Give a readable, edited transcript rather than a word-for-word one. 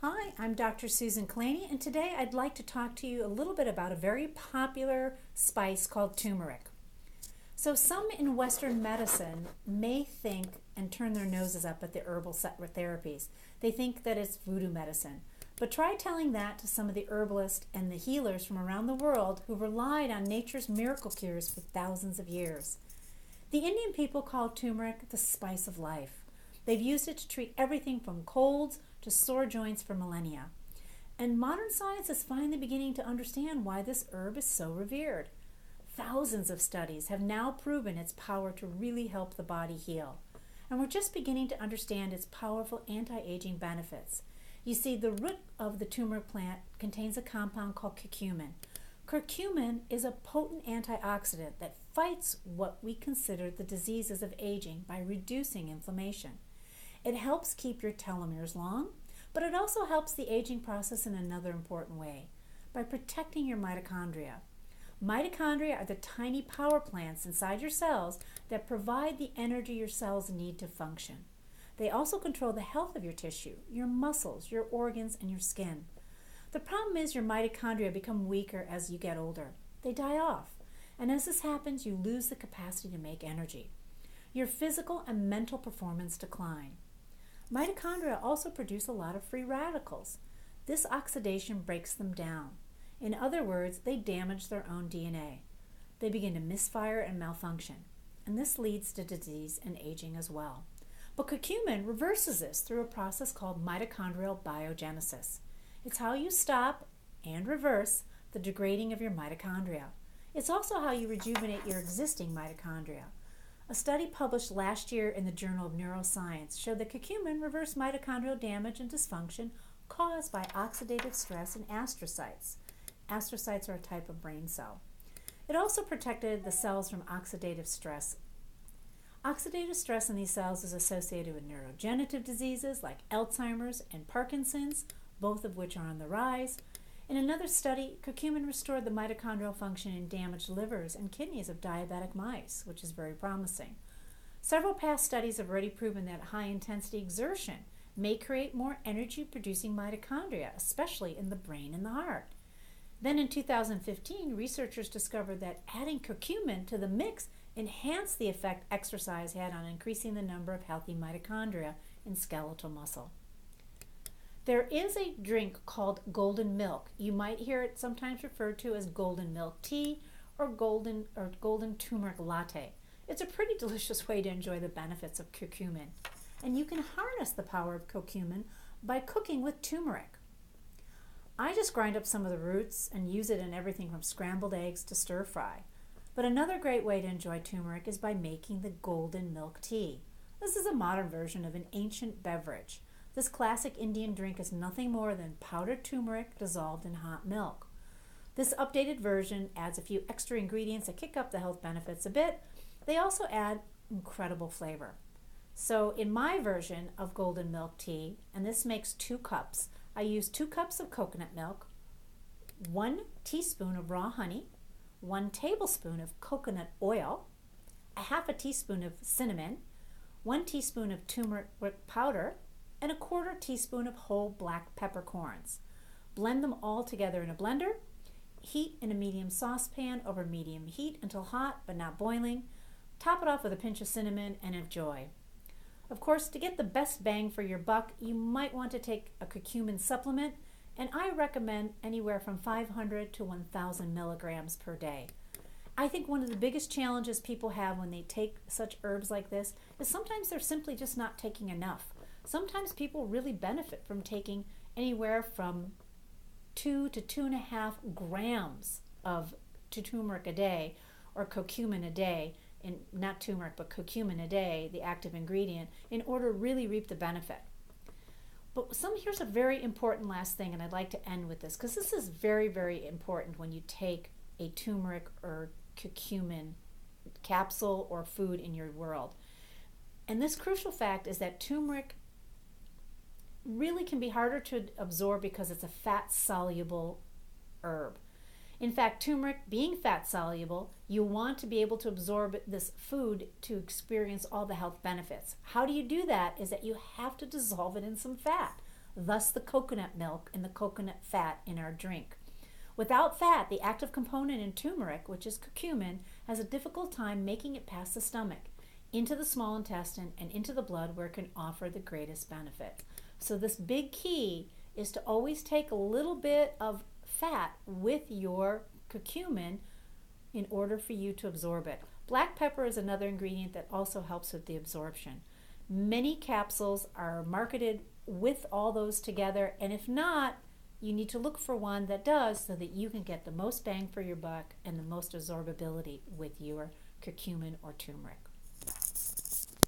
Hi, I'm Dr. Susan Claney, and today I'd like to talk to you a little bit about a very popular spice called turmeric. So, some in Western medicine may think and turn their noses up at the herbal therapies. They think that it's voodoo medicine. But try telling that to some of the herbalists and the healers from around the world who relied on nature's miracle cures for thousands of years. The Indian people call turmeric the spice of life. They've used it to treat everything from colds to sore joints for millennia. And modern science is finally beginning to understand why this herb is so revered. Thousands of studies have now proven its power to really help the body heal. And we're just beginning to understand its powerful anti-aging benefits. You see, the root of the turmeric plant contains a compound called curcumin. Curcumin is a potent antioxidant that fights what we consider the diseases of aging by reducing inflammation. It helps keep your telomeres long, but it also helps the aging process in another important way, by protecting your mitochondria. Mitochondria are the tiny power plants inside your cells that provide the energy your cells need to function. They also control the health of your tissue, your muscles, your organs, and your skin. The problem is your mitochondria become weaker as you get older. They die off, and as this happens, you lose the capacity to make energy. Your physical and mental performance decline. Mitochondria also produce a lot of free radicals. This oxidation breaks them down. In other words, they damage their own DNA. They begin to misfire and malfunction, and this leads to disease and aging as well. But curcumin reverses this through a process called mitochondrial biogenesis. It's how you stop and reverse the degrading of your mitochondria. It's also how you rejuvenate your existing mitochondria. A study published last year in the Journal of Neuroscience showed that curcumin reversed mitochondrial damage and dysfunction caused by oxidative stress in astrocytes. Astrocytes are a type of brain cell. It also protected the cells from oxidative stress. Oxidative stress in these cells is associated with neurodegenerative diseases like Alzheimer's and Parkinson's, both of which are on the rise. In another study, curcumin restored the mitochondrial function in damaged livers and kidneys of diabetic mice, which is very promising. Several past studies have already proven that high-intensity exertion may create more energy-producing mitochondria, especially in the brain and the heart. Then in 2015, researchers discovered that adding curcumin to the mix enhanced the effect exercise had on increasing the number of healthy mitochondria in skeletal muscle. There is a drink called golden milk. You might hear it sometimes referred to as golden milk tea or golden turmeric latte. It's a pretty delicious way to enjoy the benefits of curcumin. And you can harness the power of curcumin by cooking with turmeric. I just grind up some of the roots and use it in everything from scrambled eggs to stir fry. But another great way to enjoy turmeric is by making the golden milk tea. This is a modern version of an ancient beverage. This classic Indian drink is nothing more than powdered turmeric dissolved in hot milk. This updated version adds a few extra ingredients that kick up the health benefits a bit. They also add incredible flavor. So in my version of golden milk tea, and this makes 2 cups, I use 2 cups of coconut milk, 1 teaspoon of raw honey, 1 tablespoon of coconut oil, a half a teaspoon of cinnamon, 1 teaspoon of turmeric powder, and a 1/4 teaspoon of whole black peppercorns. Blend them all together in a blender. Heat in a medium saucepan over medium heat until hot but not boiling. Top it off with a pinch of cinnamon and enjoy. Of course, to get the best bang for your buck, you might want to take a curcumin supplement, and I recommend anywhere from 500 to 1,000 milligrams per day. I think one of the biggest challenges people have when they take such herbs like this is sometimes they're simply just not taking enough. Sometimes people really benefit from taking anywhere from 2 to 2.5 grams of turmeric a day or curcumin a day, not turmeric but curcumin a day, the active ingredient, in order to really reap the benefit. But here's a very important last thing, and I'd like to end with this because this is very, very important when you take a turmeric or curcumin capsule or food in your world. And this crucial fact is that turmeric really can be harder to absorb because it's a fat-soluble herb. In fact, turmeric being fat-soluble, you want to be able to absorb this food to experience all the health benefits. How do you do that is that you have to dissolve it in some fat. thus the coconut milk and the coconut fat in our drink. Without fat, the active component in turmeric, which is curcumin, has a difficult time making it past the stomach, into the small intestine, and into the blood where it can offer the greatest benefit. So this big key is to always take a little bit of fat with your curcumin in order for you to absorb it. Black pepper is another ingredient that also helps with the absorption. Many capsules are marketed with all those together, and if not, you need to look for one that does so that you can get the most bang for your buck and the most absorbability with your curcumin or turmeric.